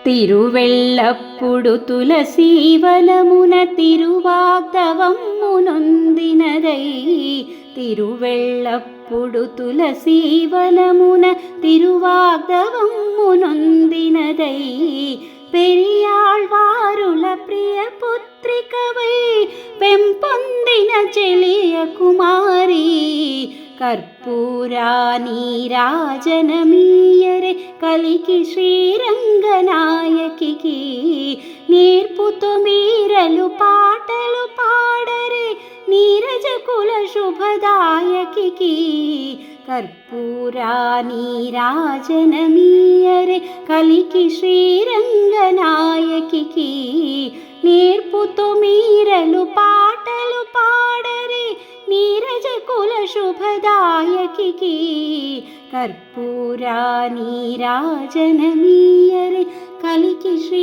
తిరువెల్లప్పుడు తులసీవనమున తిరువాగ్దవమ్మునొందినదై తిరువెల్లప్పుడు తులసీవనమున తిరువాగ్దవమ్మునొందినదై పెరియాళ్వారుల ప్రియపుత్రికవై పెంపొందిన చెలియ కుమారి కర్పూరానీరాజనమీయరే కలికి శ్రీరంగనాయకికి నేర్పుతు మీరలు పాటలు పాడరే నీరజకుల శుభదాయకికి కర్పూరానీరాజనమీయరే కలికి శ్రీరంగనాయకికి నేర్పుతు మీరలు పాటలు పాడరే నీరజకుల శుభదాయకికి కర్పూరానీరాజనమీయరే కలికి శ్రీ